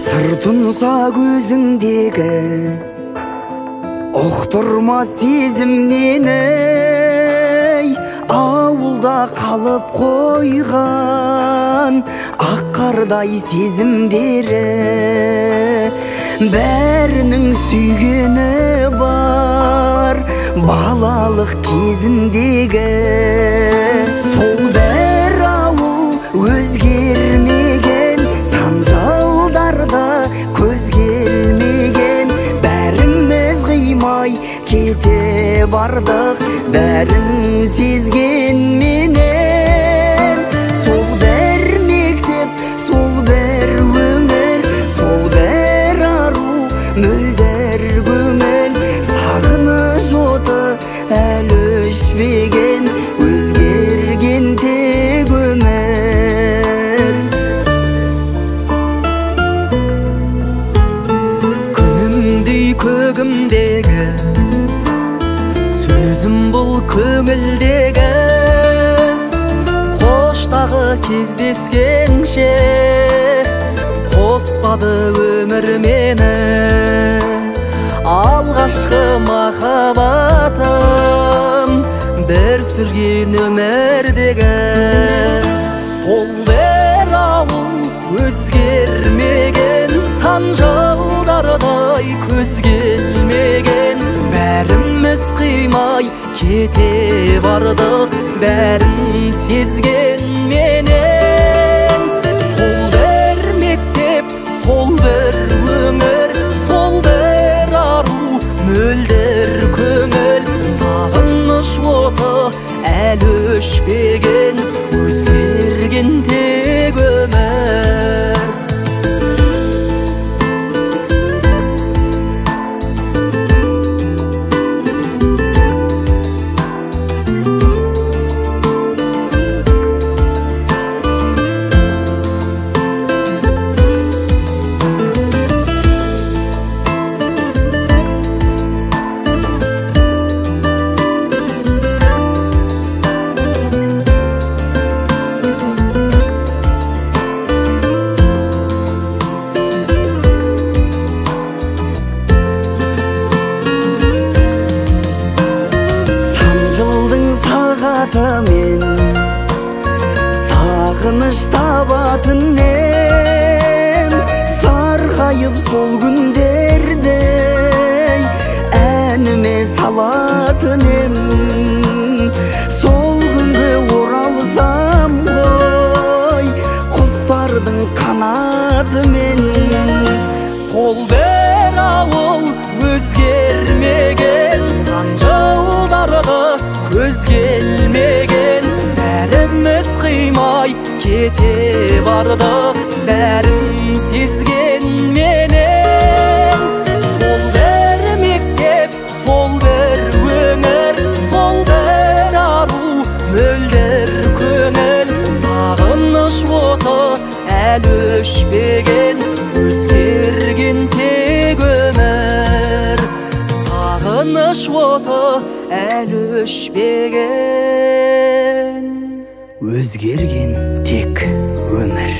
Сыртынса көзіңдегі оқтырма сезімнен ауылда қалып қойған ақ қардай сезімдері бәрінің сүйгені бар балалық кезіндегі сол бір ауыл өзгермеген сан жылдарда көз келмеген бәріміз қимай кете бардық бәрін сезгенменен сол бір мектеп сол бір өңір сол бір ару мөлдір көңіл сағыныш оты әлі өшпеген өзгерген тек өмір күнімдей көгімдегі сөзім бұл көңілдегі қоштағы кездескенше қоспады өмір мені алғашқы махаббатым бір сүрген өмірдегі сол бір ауыл өзгермеген сан жылдардай көз келмеген бәріміз қимай кете бардық бәрін сезгенменен сол бір мектеп сол бір өңір сол бір ару мөлдір көңіл сағыныш оты әлі өшпеген өзгерген тек өмір мен сағыныш табатын ем сарғайып сол күндердей әніме салатын ем сол күнге оралсам ғой құстардың қанатымен сол бір ауыл өзгермеген сан жылдарғы көз келмеген бәріміз қимай кете бардық бәрін сезгенменен сол бір мектеп сол бір өңір сол бір ару мөлдір көңіл сағыныш оты әлі өшпеген өзгерген тек өмір сағыныш оты әлі өшпеген өзгерген тек өмір